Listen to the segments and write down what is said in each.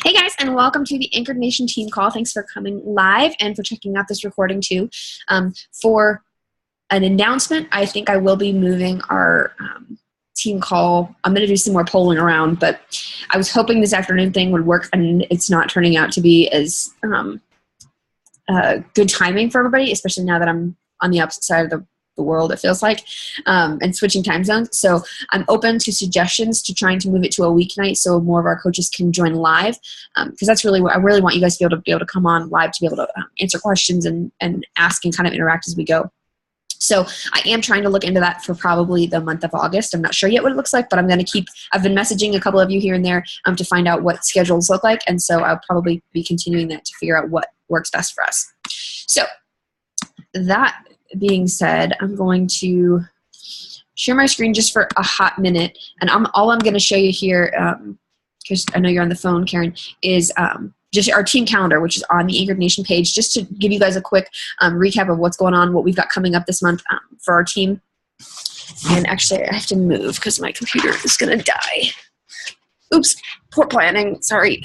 Hey guys, and welcome to the Anchored Nation team call. Thanks for coming live and for checking out this recording too. For an announcement, I think I will be moving our team call. I'm going to do some more polling around, but I was hoping this afternoon thing would work, and it's not turning out to be as good timing for everybody, especially now that I'm on the opposite side of the world, it feels like, and switching time zones. So I'm open to suggestions to trying to move it to a weeknight so more of our coaches can join live, because that's really what I really want you guys to be able to come on live to be able to answer questions and ask and kind of interact as we go. So I am trying to look into that for probably the month of August. I'm not sure yet what it looks like, but I've been messaging a couple of you here and there to find out what schedules look like, and so I'll probably be continuing that to figure out what works best for us. So that being said, I'm going to share my screen just for a hot minute, and all I'm going to show you here, because I know you're on the phone, Karen, is just our team calendar, which is on the Anchored Nation page, just to give you guys a quick recap of what's going on, what we've got coming up this month for our team. And actually, I have to move because my computer is going to die. Oops, poor planning, sorry.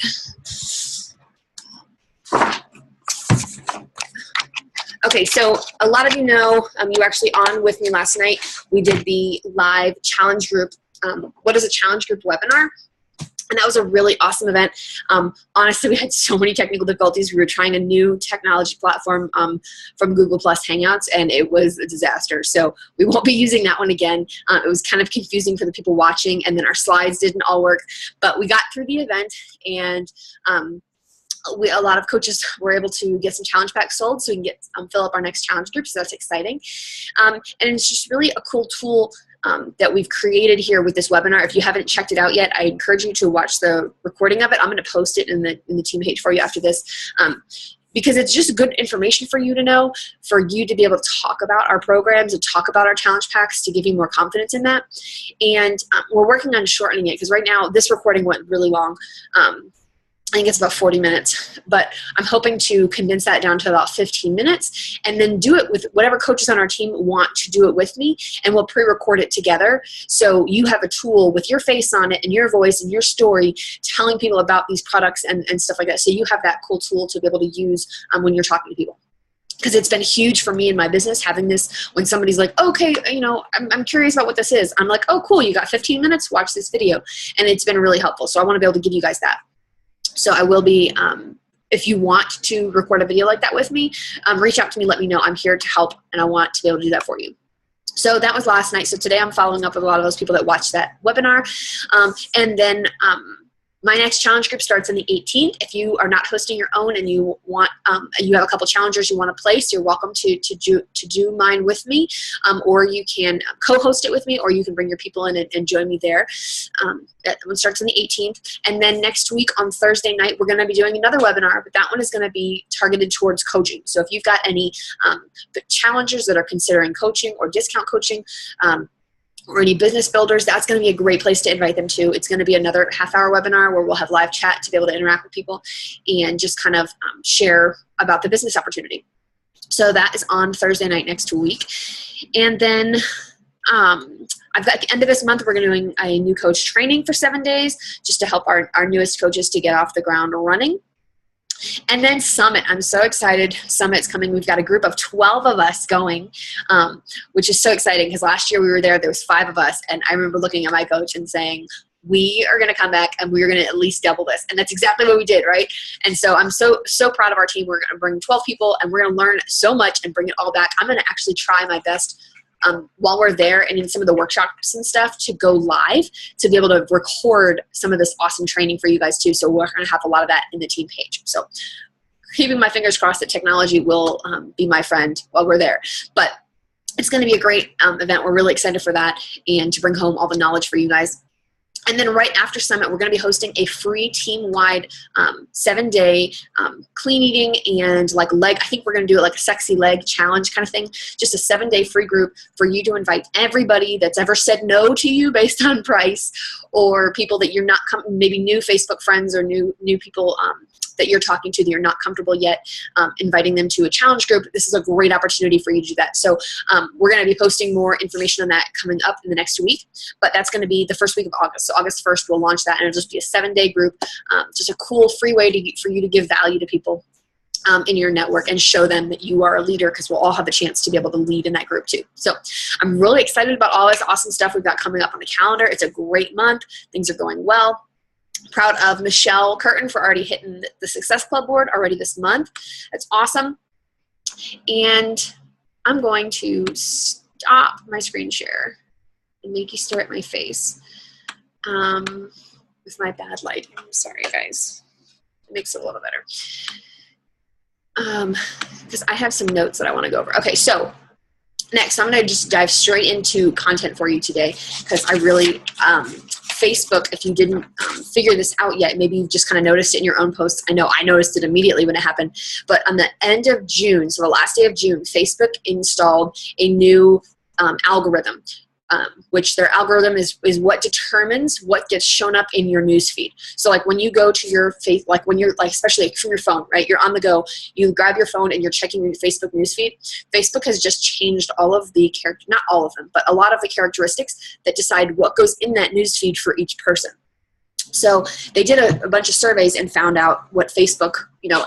Okay, so a lot of you know, you were actually on with me last night. We did the live challenge group, what is a challenge group webinar? And that was a really awesome event. Honestly, we had so many technical difficulties. We were trying a new technology platform from Google Plus Hangouts, and it was a disaster. So we won't be using that one again. It was kind of confusing for the people watching, and then our slides didn't all work. But we got through the event, and a lot of coaches were able to get some challenge packs sold so we can get fill up our next challenge group, so that's exciting. And it's just really a cool tool that we've created here with this webinar. If you haven't checked it out yet, I encourage you to watch the recording of it. I'm going to post it in the team page for you after this, because it's just good information for you to know, for you to be able to talk about our programs and talk about our challenge packs to give you more confidence in that. And we're working on shortening it, because right now this recording went really long. I think it's about 40 minutes, but I'm hoping to condense that down to about 15 minutes and then do it with whatever coaches on our team want to do it with me, and we'll pre-record it together. So you have a tool with your face on it and your voice and your story telling people about these products and stuff like that. So you have that cool tool to be able to use when you're talking to people. Because it's been huge for me in my business having this. When somebody's like, okay, you know, I'm curious about what this is. I'm like, oh, cool, you got 15 minutes, watch this video. And it's been really helpful. So I want to be able to give you guys that. So I will be, if you want to record a video like that with me, reach out to me, let me know. I'm here to help, and I want to be able to do that for you. So that was last night. So today I'm following up with a lot of those people that watched that webinar. And then my next challenge group starts on the 18th. If you are not hosting your own and you want, you have a couple challengers you want to place, you're welcome to do mine with me, or you can co-host it with me, or you can bring your people in and join me there. That one starts on the 18th. And then next week on Thursday night, we're going to be doing another webinar, but that one is going to be targeted towards coaching. So if you've got any challengers that are considering coaching or discount coaching, or any business builders, that's going to be a great place to invite them to. It's going to be another half-hour webinar where we'll have live chat to be able to interact with people and just kind of share about the business opportunity. So that is on Thursday night next week. And then I've got at the end of this month, we're going to be doing a new coach training for 7 days just to help our newest coaches to get off the ground running. And then Summit. I'm so excited. Summit's coming. We've got a group of 12 of us going, which is so exciting because last year we were there was 5 of us, and I remember looking at my coach and saying, we are going to come back and we're going to at least double this. And that's exactly what we did, right? And so I'm so proud of our team. We're going to bring 12 people, and we're going to learn so much and bring it all back. I'm going to actually try my best while we're there and in some of the workshops and stuff to go live to be able to record some of this awesome training for you guys too. So we're going to have a lot of that in the team page. So keeping my fingers crossed that technology will be my friend while we're there. But it's going to be a great event. We're really excited for that and to bring home all the knowledge for you guys. And then right after Summit, we're going to be hosting a free team-wide 7-day clean eating and like leg. I think we're going to do it like a sexy leg challenge kind of thing. Just a 7-day free group for you to invite everybody that's ever said no to you based on price, or people that you're not maybe new Facebook friends or new people that you're talking to that you're not comfortable yet inviting them to a challenge group, this is a great opportunity for you to do that. So we're going to be posting more information on that coming up in the next week, but that's going to be the first week of August. So August 1st, we'll launch that, and it'll just be a 7-day group, just a cool free way for you to give value to people in your network and show them that you are a leader, because we'll all have a chance to be able to lead in that group too. So I'm really excited about all this awesome stuff we've got coming up on the calendar. It's a great month. Things are going well. Proud of Michelle Curtin for already hitting the Success Club board already this month. That's awesome. And I'm going to stop my screen share and make you stare at my face with my bad lighting. I'm sorry, guys. It makes it a little better. Because I have some notes that I want to go over. Okay, so next I'm going to just dive straight into content for you today, because I really, Facebook, if you didn't figure this out yet, maybe you've just kind of noticed it in your own posts. I know I noticed it immediately when it happened, but on the end of June, so the last day of June, Facebook installed a new algorithm. Which their algorithm is what determines what gets shown up in your news feed. So like when you go to your like when you're like, especially from your phone, right? You're on the go, you grab your phone and you're checking your Facebook news feed. Facebook has just changed all of the not all of them, but a lot of the characteristics that decide what goes in that news feed for each person. So they did a bunch of surveys and found out what Facebook,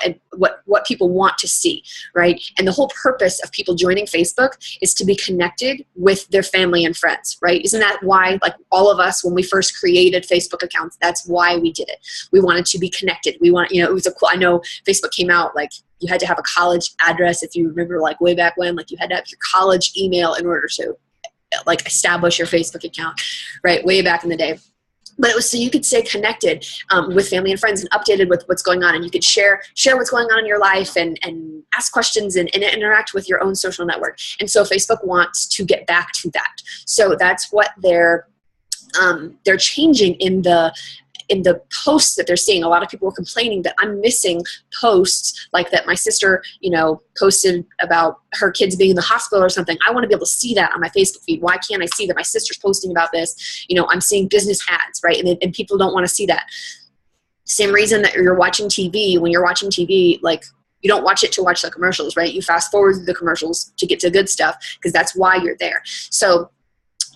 and what people want to see, right? And the whole purpose of people joining Facebook is to be connected with their family and friends, right? Isn't that why, like all of us, when we first created Facebook accounts, that's why we did it. We wanted to be connected. We want, it was a cool, I know Facebook came out, like you had to have a college address, if you remember, like way back when, like you had to have your college email in order to like establish your Facebook account, right? Way back in the day. But it was so you could stay connected with family and friends and updated with what's going on, and you could share what's going on in your life and ask questions and interact with your own social network. And so Facebook wants to get back to that. So that's what they're changing in the posts that they're seeing. A lot of people were complaining that I'm missing posts like that my sister, posted about her kids being in the hospital or something. I want to be able to see that on my Facebook feed. Why can't I see that my sister's posting about this? I'm seeing business ads, right? And people don't want to see that. Same reason that you're watching TV. When you're watching TV, like you don't watch it to watch the commercials, right? You fast forward the commercials to get to good stuff, because that's why you're there. So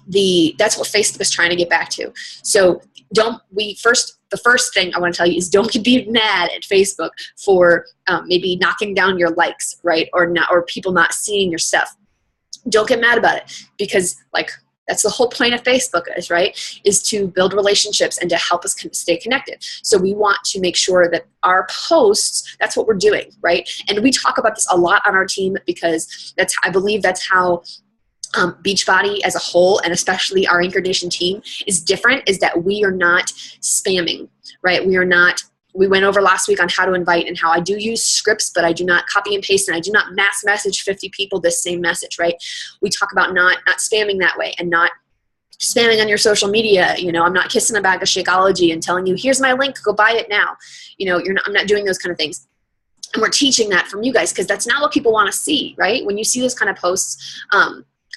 that's what Facebook is trying to get back to. So the first thing I want to tell you is don't be mad at Facebook for maybe knocking down your likes, right? Or people not seeing your stuff. Don't get mad about it, because like that's the whole point of Facebook is to build relationships and to help us stay connected. So we want to make sure that our posts, that's what we're doing, right? And we talk about this a lot on our team, because I believe that's how Beachbody as a whole, and especially our Anchor Nation team, is different, is that we are not spamming, right? We went over last week on how to invite and how I do use scripts, but I do not copy and paste, and I do not mass message 50 people this same message, right? We talk about not spamming that way, and not spamming on your social media. I'm not kissing a bag of Shakeology and telling you, here's my link, go buy it now. I'm not doing those kind of things. And we're teaching that from you guys, because that's not what people want to see, right? When you see those kind of posts,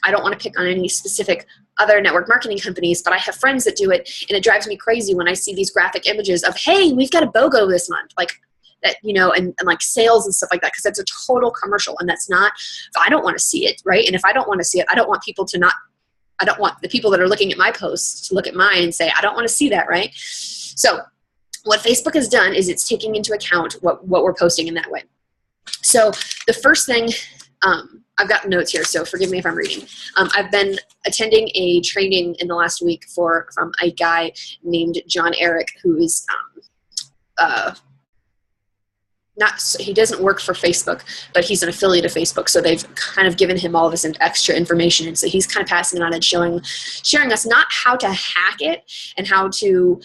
I don't want to pick on any specific other network marketing companies, but I have friends that do it, and it drives me crazy when I see these graphic images of, hey, we've got a BOGO this month, like that, and like sales and stuff like that, because that's a total commercial, and that's not, I don't want to see it, right? And if I don't want to see it, I don't want the people that are looking at my posts to look at mine and say, I don't want to see that, right? So what Facebook has done is it's taking into account what we're posting in that way. So the first thing, I've got notes here, so forgive me if I'm reading. I've been attending a training in the last week from a guy named John Eric, who is he doesn't work for Facebook, but he's an affiliate of Facebook. So they've kind of given him all of this extra information, and so he's kind of passing it on and sharing us not how to hack it and how to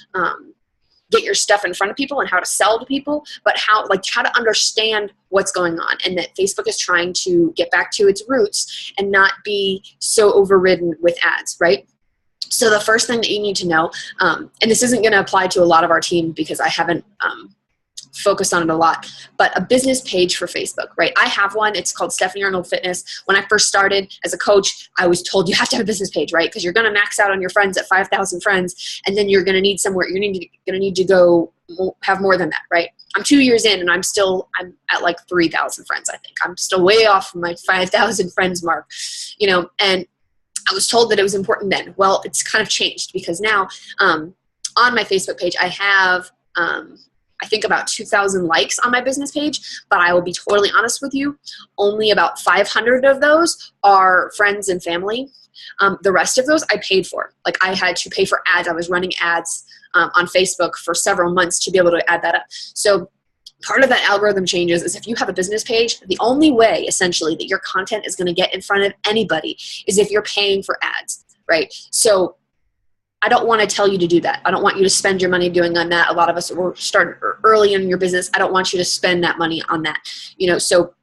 get your stuff in front of people and how to sell to people, but how to understand what's going on, and that Facebook is trying to get back to its roots and not be so overridden with ads, right? So the first thing that you need to know, and this isn't going to apply to a lot of our team because I haven't focused on it a lot, but a business page for Facebook, right? I have one. It's called Stephanie Arnold Fitness. When I first started as a coach, I was told you have to have a business page, right? Because you're going to max out on your friends at 5,000 friends, and then you're going to need somewhere. You're going to need to go have more than that, right? I'm 2 years in and I'm at like 3,000 friends, I think. I'm still way off from my 5,000 friends mark, and I was told that it was important then. Well, it's kind of changed because now on my Facebook page, I have, I think about 2,000 likes on my business page, but I will be totally honest with you, only about 500 of those are friends and family. The rest of those I paid for. Like I had to pay for ads. I was running ads on Facebook for several months to be able to add that up. So part of that algorithm changes is if you have a business page, the only way essentially that your content is going to get in front of anybody is if you're paying for ads, right? So I don't want to tell you to do that. I don't want you to spend your money doing on that. A lot of us will start early in your business. I don't want you to spend that money on that, so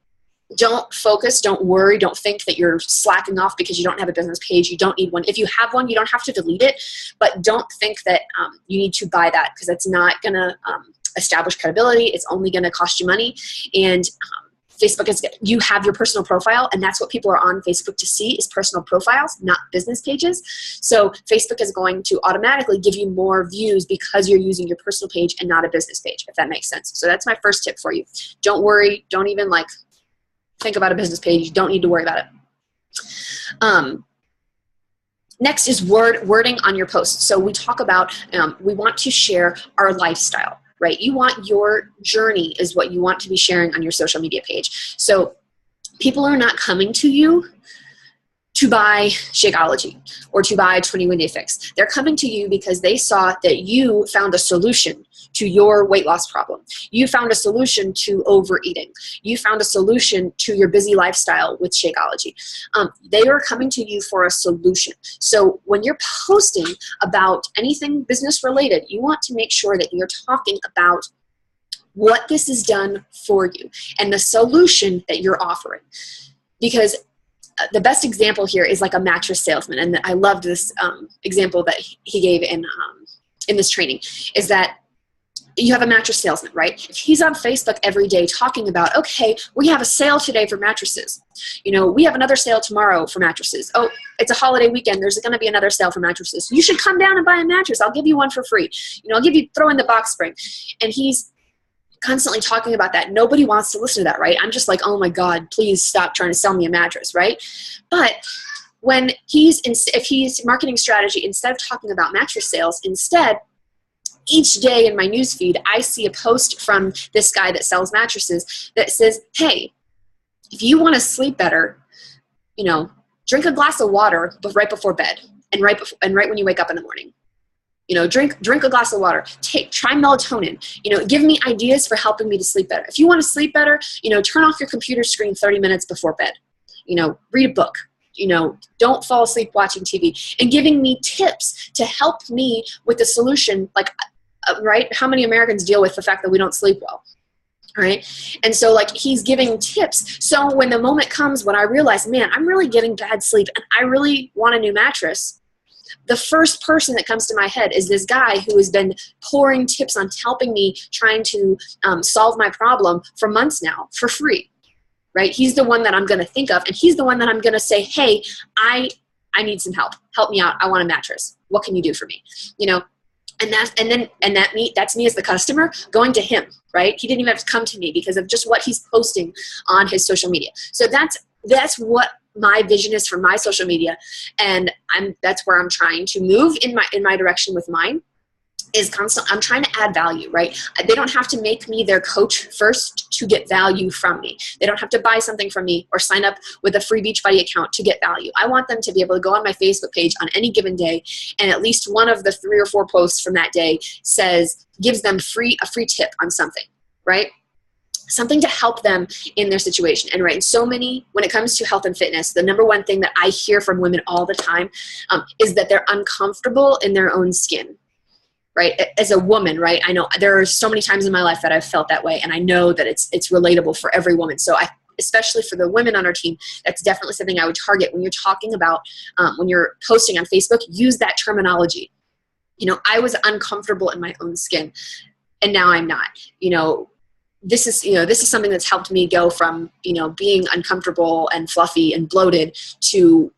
don't focus, don't worry, don't think that you're slacking off because you don't have a business page. You don't need one. If you have one, you don't have to delete it, but don't think that you need to buy that because it's not going to establish credibility. It's only going to cost you money. And Facebook you have your personal profile, and that's what people are on Facebook to see is personal profiles, not business pages. So Facebook is going to automatically give you more views because you're using your personal page and not a business page, if that makes sense. So that's my first tip for you. Don't worry. Don't even think about a business page. You don't need to worry about it. Next is wording on your posts. So we talk about, we want to share our lifestyle, right? You want your journey is what you want to be sharing on your social media page. So people are not coming to you to buy Shakeology or to buy 21 Day Fix. They're coming to you because they saw that you found a solution to your weight loss problem. You found a solution to overeating. You found a solution to your busy lifestyle with Shakeology. They are coming to you for a solution. So when you're posting about anything business related, you want to make sure that you're talking about what this has done for you and the solution that you're offering. Because the best example here is like a mattress salesman, and I loved this example that he gave in this training, is that you have a mattress salesman, right? If he's on Facebook every day talking about, okay, we have a sale today for mattresses. We have another sale tomorrow for mattresses. Oh, it's a holiday weekend. There's going to be another sale for mattresses. You should come down and buy a mattress. I'll give you one for free. Throw in the box spring. And he's constantly talking about that. Nobody wants to listen to that, right? I'm just like, oh my God, please stop trying to sell me a mattress, right? But when if he's marketing strategy, instead of talking about mattress sales, instead, each day in my newsfeed, I see a post from this guy that sells mattresses that says, hey, if you want to sleep better, drink a glass of water right before bed and right when you wake up in the morning. Drink a glass of water. Try melatonin. Give me ideas for helping me to sleep better. If you want to sleep better, turn off your computer screen 30 minutes before bed. Read a book. Don't fall asleep watching TV, and giving me tips to help me with the solution. Right? How many Americans deal with the fact that we don't sleep well? Right? And so he's giving tips. So when the moment comes when I realize, man, I'm really getting bad sleep and I really want a new mattress, the first person that comes to my head is this guy who has been pouring tips on helping me trying to solve my problem for months now for free, right? He's the one that I'm going to think of, and he's the one that I'm going to say, hey, I need some help. Help me out. I want a mattress. What can you do for me? That's me as the customer going to him, right? He didn't even have to come to me because of just what he's posting on his social media. So that's what my vision is for my social media, and that's where I'm trying to move in my direction with mine. Is constant. I'm trying to add value, right? They don't have to make me their coach first to get value from me. They don't have to buy something from me or sign up with a free Beachbody account to get value. I want them to be able to go on my Facebook page on any given day, and at least one of the 3 or 4 posts from that day gives them a free tip on something, right? Something to help them in their situation. And right, when it comes to health and fitness, the number one thing that I hear from women all the time is that they're uncomfortable in their own skin. Right? As a woman, right? I know there are so many times in my life that I've felt that way, and I know that it's relatable for every woman. So especially for the women on our team, that's definitely something I would target when you're talking about, when you're posting on Facebook, use that terminology. I was uncomfortable in my own skin, and now I'm not. This is something that's helped me go from, being uncomfortable and fluffy and bloated to,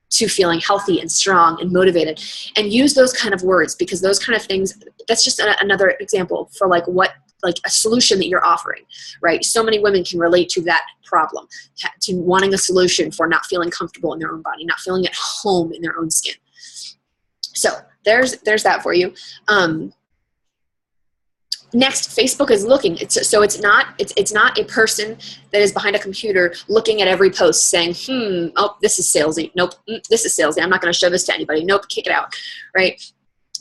to feeling healthy and strong and motivated. And use those kind of words, because those kind of things, that's just another example for like a solution that you're offering, right? So many women can relate to that problem, to wanting a solution for not feeling comfortable in their own body, not feeling at home in their own skin. So there's that for you. Next, Facebook is looking. So it's not a person that is behind a computer looking at every post saying, oh, this is salesy. Nope, this is salesy. I'm not going to show this to anybody. Nope, kick it out, right?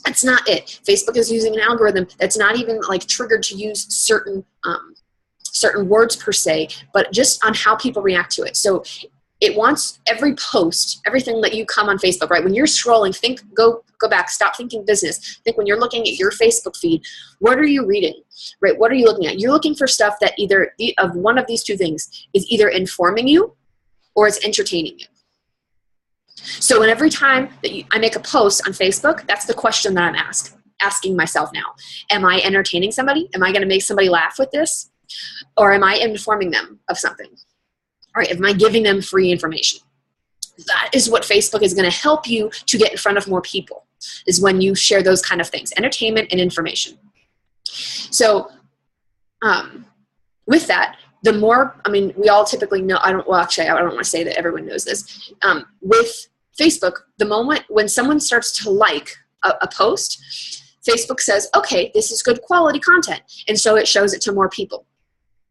That's not it. Facebook is using an algorithm that's not even like triggered to use certain words per se, but just on how people react to it. So it wants every post, everything that you come on Facebook, right? When you're scrolling, go back, stop thinking business. Think when you're looking at your Facebook feed, what are you reading, right? What are you looking at? You're looking for stuff that either of one of these two things is either informing you or it's entertaining you. So when every time that I make a post on Facebook, that's the question that I'm asking myself now. Am I entertaining somebody? Am I going to make somebody laugh with this? Or am I informing them of something? All right, am I giving them free information? That is what Facebook is going to help you to get in front of more people, is when you share those kind of things, entertainment and information. So with that, the more, we all typically know, I don't want to say that everyone knows this. With Facebook, the moment when someone starts to like a post, Facebook says, okay, this is good quality content. And so it shows it to more people.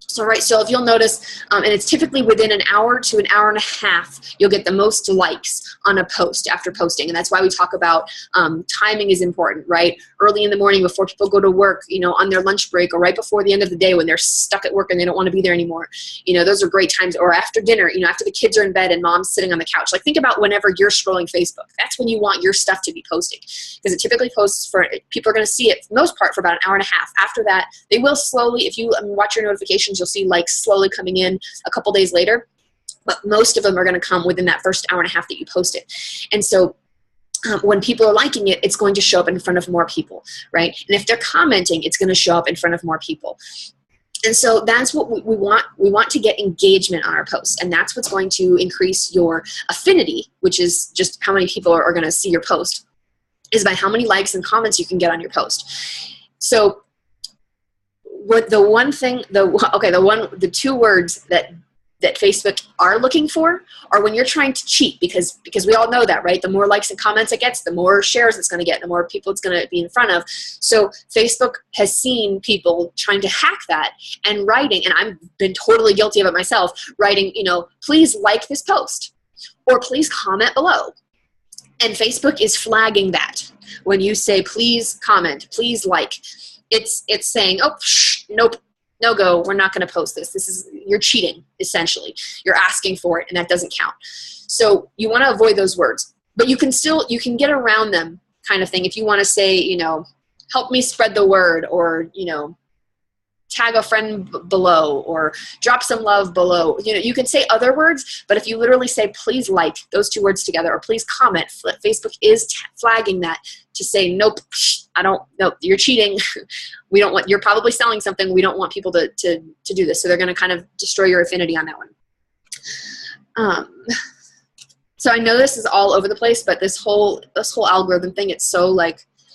So if you'll notice, and it's typically within an hour to an hour and a half, you'll get the most likes on a post after posting. And that's why we talk about timing is important, right? Early in the morning before people go to work, on their lunch break, or right before the end of the day when they're stuck at work and they don't want to be there anymore. Those are great times. Or after dinner, after the kids are in bed and mom's sitting on the couch. Like, think about whenever you're scrolling Facebook. That's when you want your stuff to be posting, because it typically posts people are going to see it for the most part for about an hour and a half. After that, they will slowly, if you watch your notifications, you'll see likes slowly coming in a couple days later, but most of them are going to come within that first hour and a half that you post it. And so when people are liking it, it's going to show up in front of more people, right? And if they're commenting, it's going to show up in front of more people. And so that's what we want. We want to get engagement on our posts, and that's what's going to increase your affinity, which is just how many people are going to see your post, is by how many likes and comments you can get on your post. So the two words that Facebook are looking for are when you're trying to cheat, because we all know that, right? The more likes and comments it gets, the more shares it's going to get, the more people it's going to be in front of. So Facebook has seen people trying to hack that and writing, and I've been totally guilty of it myself, writing, please like this post, or please comment below. And Facebook is flagging that. When you say, please comment, please like, it's saying, oh, nope, no go, we're not going to post this. You're cheating, essentially. You're asking for it, and that doesn't count. So you want to avoid those words. But you can get around them, kind of thing. If you want to say, help me spread the word, or, tag a friend below, or drop some love below. You can say other words, but if you literally say, please like those two words together, or please comment, Facebook is flagging that to say, nope, you're cheating. We don't want, you're probably selling something. We don't want people to do this. So they're going to kind of destroy your affinity on that one. So I know this is all over the place, but this whole algorithm thing, it's so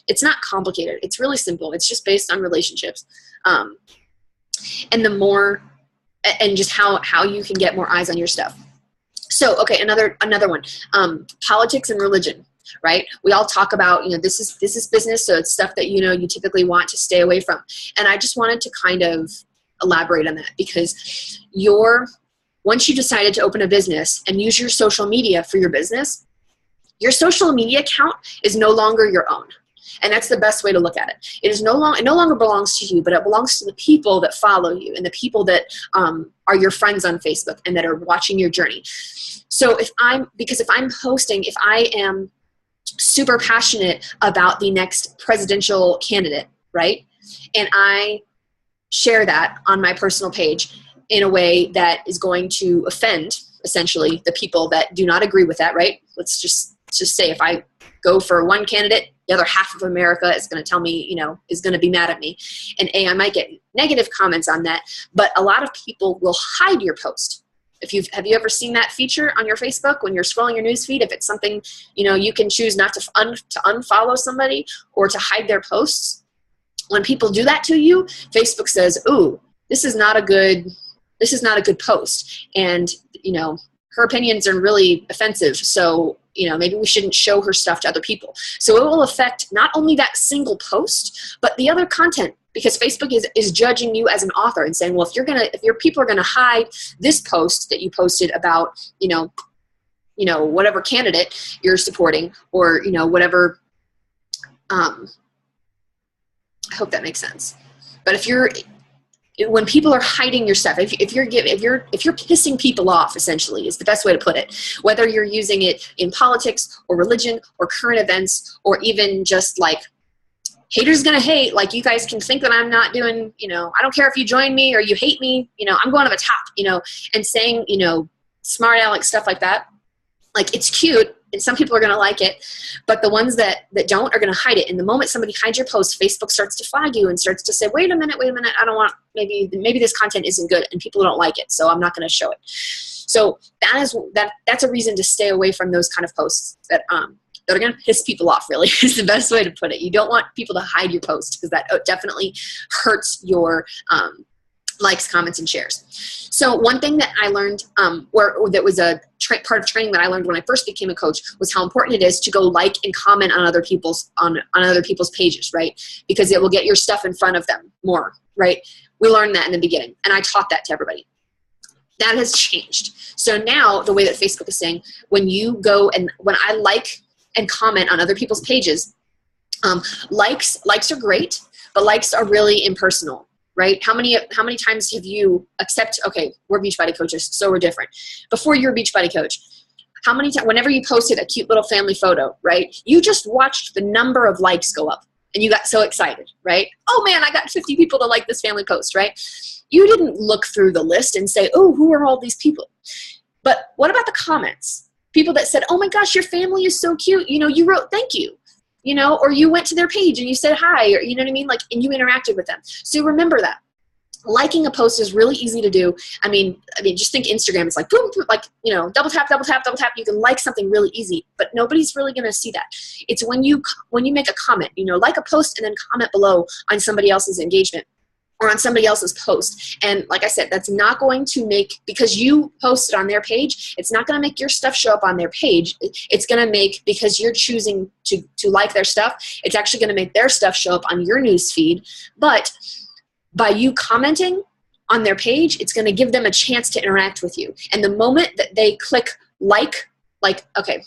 it's not complicated. It's really simple. It's just based on relationships. And just how you can get more eyes on your stuff. So, okay, another one, politics and religion, right? We all talk about, this is business. So it's stuff that, you typically want to stay away from. And I just wanted to kind of elaborate on that, because once you decided to open a business and use your social media for your business, your social media account is no longer your own. And that's the best way to look at it. It no longer belongs to you, but it belongs to the people that follow you and the people that are your friends on Facebook and that are watching your journey. So if I'm posting, if I am super passionate about the next presidential candidate, right? And I share that on my personal page in a way that is going to offend, essentially, the people that do not agree with that, right? Let's just say if I go for one candidate, the other half of America is going to tell me, is going to be mad at me. And I might get negative comments on that, but a lot of people will hide your post. Have you ever seen that feature on your Facebook when you're scrolling your news feed? If it's something, you know, you can choose not to unfollow somebody or to hide their posts. When people do that to you, Facebook says, "Ooh, this is not a good post," and you know, her opinions are really offensive. So, you know, maybe we shouldn't show her stuff to other people. So it will affect not only that single post, but the other content, because Facebook is judging you as an author and saying, well, if your people are gonna hide this post that you posted about, you know, whatever candidate you're supporting, or, you know, whatever, I hope that makes sense. But when people are hiding your stuff, if you're pissing people off, essentially, is the best way to put it. Whether you're using it in politics or religion or current events, or even just like haters gonna hate, like you guys can think that I'm not doing, you know, I don't care if you join me or you hate me, you know, I'm going to the top, you know, and saying, you know, smart aleck stuff like that. Like, it's cute, and some people are going to like it, but the ones that don't are going to hide it. And the moment somebody hides your post, Facebook starts to flag you and starts to say, wait a minute, I don't want, maybe this content isn't good and people don't like it, so I'm not going to show it. So that's a reason to stay away from those kind of posts that are going to piss people off, really, is the best way to put it. You don't want people to hide your post, because that definitely hurts your likes, comments, and shares. So one thing that I learned, or that was a part of training that I learned when I first became a coach, was how important it is to go like and comment on other people's pages, right? Because it will get your stuff in front of them more, right? We learned that in the beginning, and I taught that to everybody. That has changed. So now the way that Facebook is saying, when I like and comment on other people's pages, likes are great, but likes are really impersonal. Right? How many times have you okay, we're Beachbody coaches, so we're different. Before you were a Beachbody coach, how many times, whenever you posted a cute little family photo, right, you just watched the number of likes go up and you got so excited, right? Oh man, I got 50 people to like this family post, right? You didn't look through the list and say, oh, who are all these people? But what about the comments? People that said, oh my gosh, your family is so cute. You know, you wrote thank you. You know, or you went to their page and you said hi, or you know what I mean? Like, and you interacted with them. So remember that. Liking a post is really easy to do. I mean, just think Instagram. It's like, boom, boom, like, you know, double tap, double tap, double tap. You can like something really easy, but nobody's really going to see that. It's when you make a comment, you know, like a post and then comment below on somebody else's engagement or on somebody else's post. And like I said, that's not going to make, because you posted on their page, it's not going to make your stuff show up on their page. It's going to make, because you're choosing to like their stuff, it's actually going to make their stuff show up on your news feed. But by you commenting on their page, it's going to give them a chance to interact with you. And the moment that they click like, okay,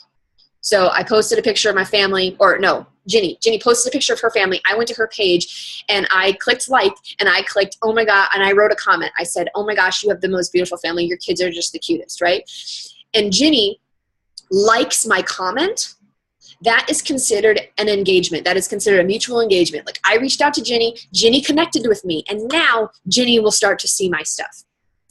so I posted a picture of my family, or no, Ginny posted a picture of her family. I went to her page and I clicked like, and I clicked, oh my God, and I wrote a comment. I said, oh my gosh, you have the most beautiful family. Your kids are just the cutest, right? And Ginny likes my comment. That is considered an engagement. That is considered a mutual engagement. Like, I reached out to Ginny connected with me, and now Ginny will start to see my stuff.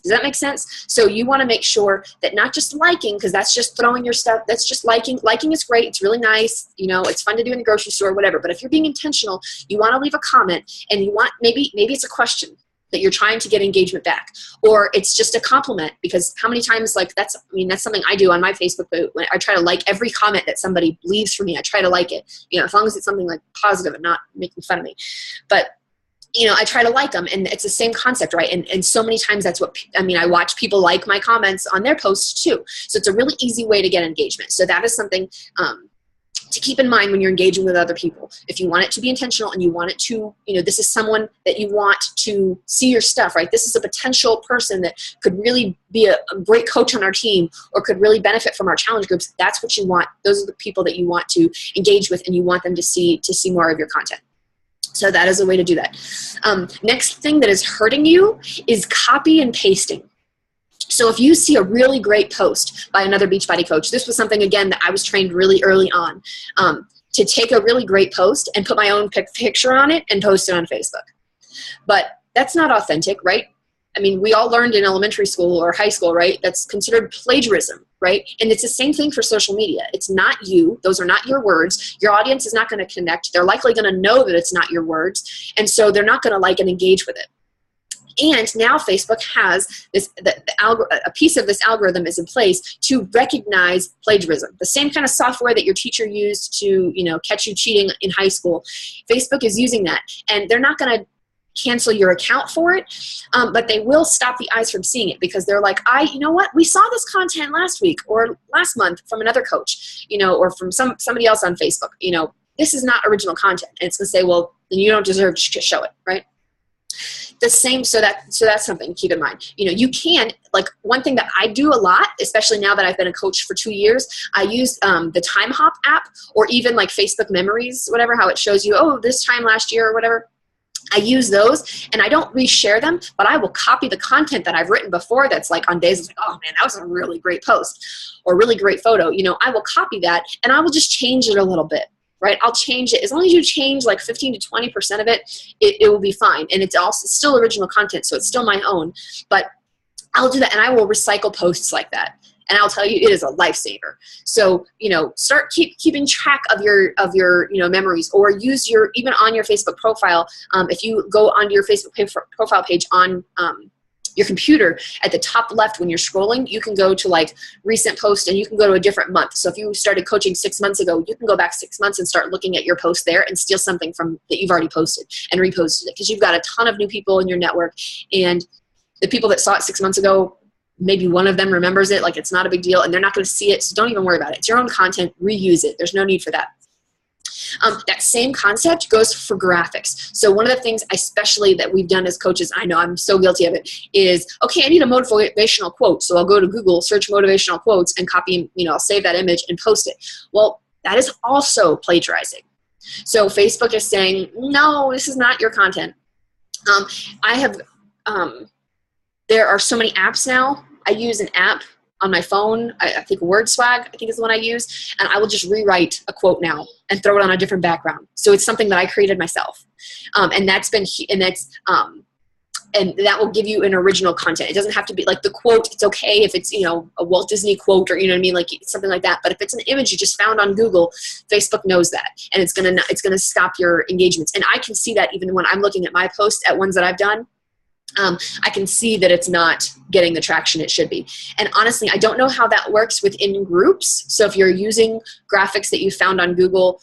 Does that make sense? So you want to make sure that not just liking, because that's just throwing your stuff, that's just liking. Liking is great. It's really nice. You know, it's fun to do in the grocery store, whatever. But if you're being intentional, you want to leave a comment, and you want, maybe it's a question that you're trying to get engagement back, or it's just a compliment, because how many times, like, that's something I do on my Facebook. When I try to like every comment that somebody leaves for me, I try to like it, you know, as long as it's something like positive and not making fun of me. But you know, I try to like them, and it's the same concept, right? And so many times that's what, I watch people like my comments on their posts too. So it's a really easy way to get engagement. So that is something to keep in mind when you're engaging with other people. If you want it to be intentional and you want it to, you know, this is someone that you want to see your stuff, right? This is a potential person that could really be a great coach on our team, or could really benefit from our challenge groups. That's what you want. Those are the people that you want to engage with, and you want them to see more of your content. So that is a way to do that. Next thing that is hurting you is copy and pasting. So if you see a really great post by another Beachbody coach, this was something, again, that I was trained really early on, to take a really great post and put my own picture on it and post it on Facebook. But that's not authentic, right? I mean, we all learned in elementary school or high school, right? That's considered plagiarism, right? And it's the same thing for social media. It's not you. Those are not your words. Your audience is not going to connect. They're likely going to know that it's not your words. And so they're not going to like and engage with it. And now Facebook has this, a piece of this algorithm is in place to recognize plagiarism. The same kind of software that your teacher used to, catch you cheating in high school. Facebook is using that, and they're not going to cancel your account for it, but they will stop the eyes from seeing it, because they're like, you know what, we saw this content last week or last month from another coach, or from somebody else on Facebook. This is not original content, and it's going to say, well, then you don't deserve to show it, right? The same, so that's something to keep in mind. You can, like, one thing that I do a lot, especially now that I've been a coach for 2 years, I use the Time Hop app, or even like Facebook Memories, whatever, how it shows you, oh, this time last year or whatever. I use those, and I don't reshare them, but I will copy the content that I've written before that's like on days like, oh man, that was a really great post or really great photo. I will copy that, and I will just change it a little bit. Right? I'll change it. As long as you change like 15 to 20% of it, it will be fine. And it's also still original content, so it's still my own. But I'll do that, and I will recycle posts like that. And I'll tell you, it is a lifesaver. So, start keeping track of your memories, or use even on your Facebook profile. If you go onto your Facebook profile page on your computer, at the top left when you're scrolling, you can go to like recent post, and you can go to a different month. So if you started coaching 6 months ago, you can go back 6 months and start looking at your post there and steal something from that you've already posted and reposted it, because you've got a ton of new people in your network, and the people that saw it 6 months ago, maybe one of them remembers it, like it's not a big deal, and they're not going to see it, so don't even worry about it. It's your own content. Reuse it. There's no need for that. That same concept goes for graphics. So one of the things especially that we've done as coaches, I know I'm so guilty of it, is, okay, I need a motivational quote. So I'll go to Google, search motivational quotes, and copy, I'll save that image and post it. Well, that is also plagiarizing. So Facebook is saying, no, this is not your content. There are so many apps now. I use an app on my phone, I think WordSwag, I think is the one I use, and I will just rewrite a quote now and throw it on a different background. So it's something that I created myself, and that will give you an original content. It doesn't have to be like the quote. It's okay if it's a Walt Disney quote, or like something like that. But if it's an image you just found on Google, Facebook knows that, and it's gonna stop your engagements. And I can see that even when I'm looking at my posts at ones that I've done. I can see that it's not getting the traction it should be. And honestly, I don't know how that works within groups. So if you're using graphics that you found on Google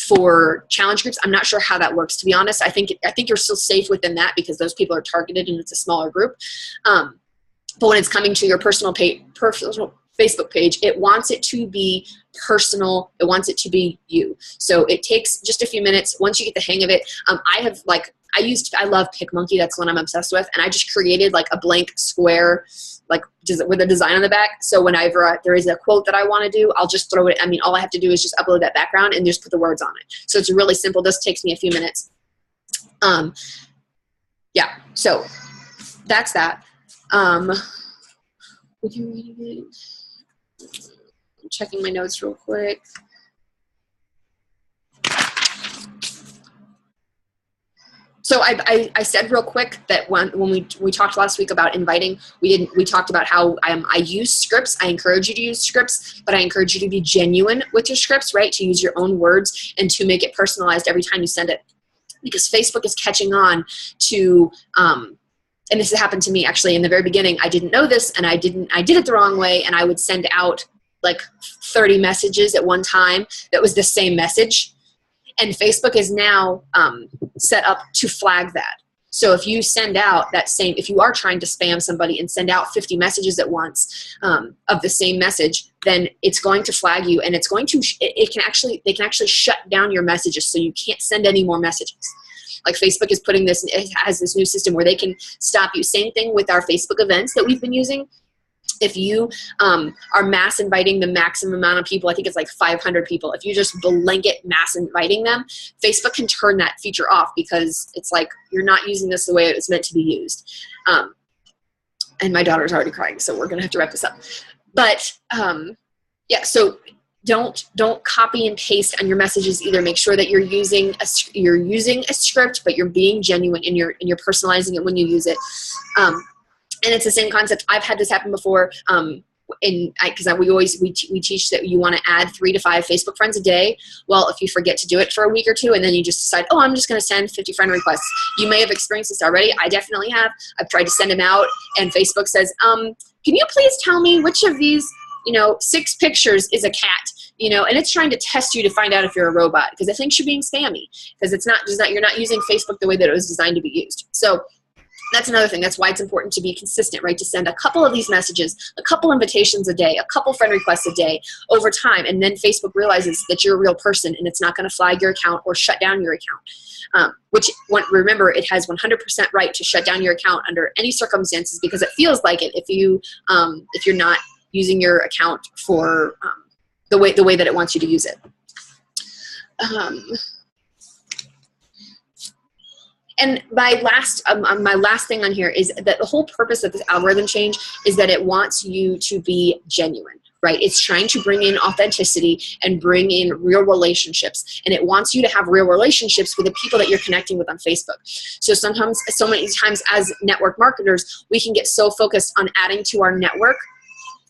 for challenge groups, I'm not sure how that works, to be honest. I think you're still safe within that, because those people are targeted and it's a smaller group. But when it's coming to your personal Facebook page, it wants it to be personal. It wants it to be you. So it takes just a few minutes. Once you get the hang of it, I love PicMonkey. That's one I'm obsessed with. And I just created like a blank square, like with a design on the back. So whenever there is a quote that I want to do, I'll just throw it. All I have to do is just upload that background and just put the words on it. So it's really simple. This takes me a few minutes. Yeah, so that's that. Would you read it? I'm checking my notes real quick. So I said real quick that when we talked last week about inviting, we talked about how I use scripts. I encourage you to use scripts, but I encourage you to be genuine with your scripts, right? To use your own words and to make it personalized every time you send it, because Facebook is catching on to. And this happened to me actually in the very beginning. I didn't know this, and I did it the wrong way, and I would send out like 30 messages at one time that was the same message. And Facebook is now set up to flag that. So if you send out if you are trying to spam somebody and send out 50 messages at once of the same message, then it's going to flag you, and they can actually shut down your messages, so you can't send any more messages. Like Facebook is putting this, it has this new system where they can stop you. Same thing with our Facebook events that we've been using. If you are mass inviting the maximum amount of people, I think it's like 500 people. If you just blanket mass inviting them, Facebook can turn that feature off, because it's like you're not using this the way it was meant to be used. And my daughter's already crying, so we're going to have to wrap this up. But yeah, so don't copy and paste on your messages either. Make sure that you're using a script, but you're being genuine and you're personalizing it when you use it. And it's the same concept. I've had this happen before. because we teach that you want to add 3 to 5 Facebook friends a day. Well, if you forget to do it for a week or two and then you just decide, oh, I'm just going to send 50 friend requests. You may have experienced this already. I definitely have. I've tried to send them out and Facebook says, can you please tell me which of these, 6 pictures is a cat? And it's trying to test you to find out if you're a robot, because it thinks you're being spammy, because you're not using Facebook the way that it was designed to be used. So that's another thing. That's why it's important to be consistent, right? To send a couple of these messages, a couple invitations a day, a couple friend requests a day over time. And then Facebook realizes that you're a real person and it's not going to flag your account or shut down your account. Remember, it has 100% right to shut down your account under any circumstances, because it feels like it if you're not using your account for the way that it wants you to use it. And my last thing on here is that the whole purpose of this algorithm change is that it wants you to be genuine, right? It's trying to bring in authenticity and bring in real relationships. And it wants you to have real relationships with the people that you're connecting with on Facebook. So so many times as network marketers, we can get so focused on adding to our network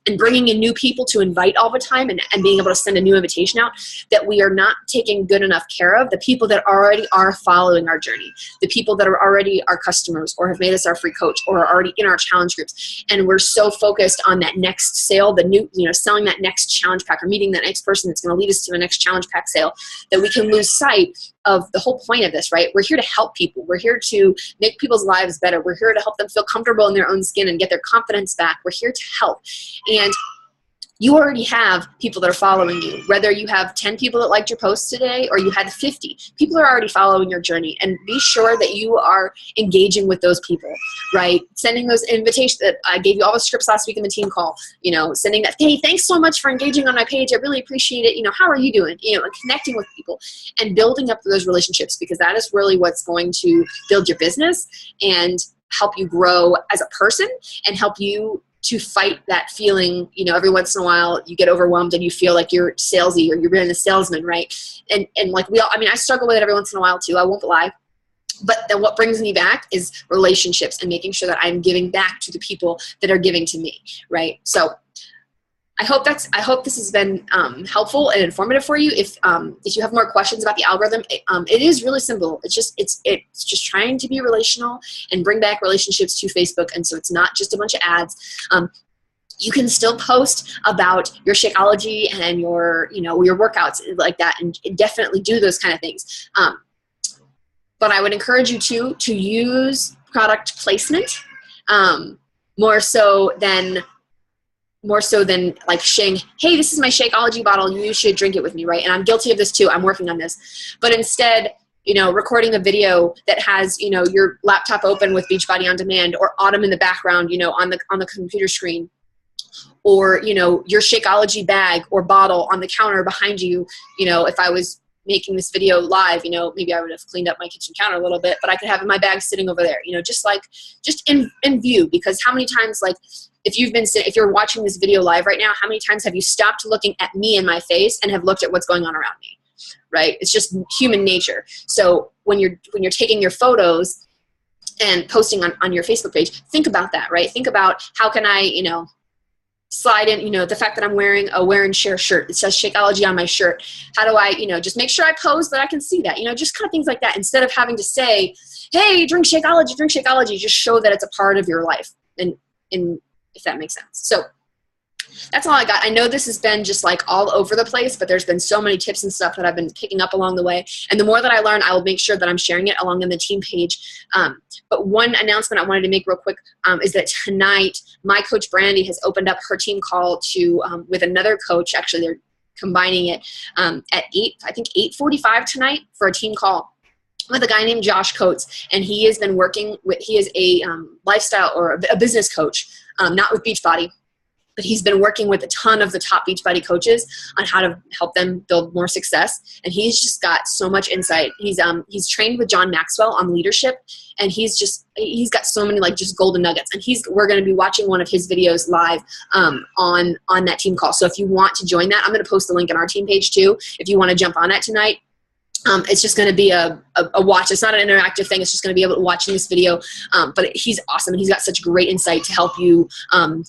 and bringing in new people to invite all the time and being able to send a new invitation out, that we are not taking good enough care of the people that already are following our journey, the people that are already our customers or have made us our free coach or are already in our challenge groups. And we're so focused on that next sale, the new, selling that next challenge pack or meeting that next person that's going to lead us to the next challenge pack sale, that we can lose sight of the whole point of this, right? We're here to help people. We're here to make people's lives better. We're here to help them feel comfortable in their own skin and get their confidence back. We're here to help. And you already have people that are following you. Whether you have 10 people that liked your post today or you had 50, people are already following your journey. And be sure that you are engaging with those people, right? Sending those invitations. That I gave you all the scripts last week in the team call, sending that, hey, thanks so much for engaging on my page. I really appreciate it. How are you doing? And connecting with people and building up those relationships, because that is really what's going to build your business and help you grow as a person and help you to fight that feeling, every once in a while you get overwhelmed and you feel like you're salesy or you're being a salesman, right? And like I struggle with it every once in a while too, I won't lie. But then what brings me back is relationships and making sure that I'm giving back to the people that are giving to me, right? So I hope this has been helpful and informative for you. If you have more questions about the algorithm, it is really simple. It's just trying to be relational and bring back relationships to Facebook. And so it's not just a bunch of ads. You can still post about your Shakeology and your workouts like that, and definitely do those kind of things. But I would encourage you to use product placement more so than like saying, hey, this is my Shakeology bottle, you should drink it with me, right? And I'm guilty of this too. I'm working on this. But instead, recording a video that has, your laptop open with Beachbody On Demand or Autumn in the background, on the computer screen, or, your Shakeology bag or bottle on the counter behind you. If I was making this video live, maybe I would have cleaned up my kitchen counter a little bit, but I could have my bag sitting over there, just in view. Because how many times, like, if you're watching this video live right now, how many times have you stopped looking at me in my face and have looked at what's going on around me, right? It's just human nature. So when you're taking your photos and posting on your Facebook page, think about that, right? Think about how can I, slide in, the fact that I'm wearing a wear and share shirt. It says Shakeology on my shirt. How do I, just make sure I pose that I can see that, just kind of things like that. Instead of having to say, hey, drink Shakeology, just show that it's a part of your life. And if that makes sense. So that's all I got. I know this has been just like all over the place, but there's been so many tips and stuff that I've been picking up along the way. And the more that I learn, I will make sure that I'm sharing it along in the team page. But one announcement I wanted to make real quick is that tonight, my coach Brandy has opened up her team call to with another coach. Actually, they're combining it at 8:45 tonight for a team call with a guy named Josh Coates. And he has been working with, he is a lifestyle or a business coach, not with Beachbody, but he's been working with a ton of the top Beachbody coaches on how to help them build more success. And he's just got so much insight. He's trained with John Maxwell on leadership, and he's got so many just golden nuggets. And we're going to be watching one of his videos live on that team call. So if you want to join that, I'm going to post the link on our team page too. If you want to jump on that tonight, It's just going to be a watch. It's not an interactive thing. It's just going to be able to watch this video. But he's awesome, and he's got such great insight to help you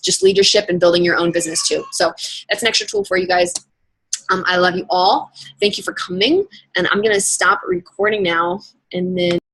just leadership and building your own business too. So that's an extra tool for you guys. I love you all. Thank you for coming, and I'm going to stop recording now, and then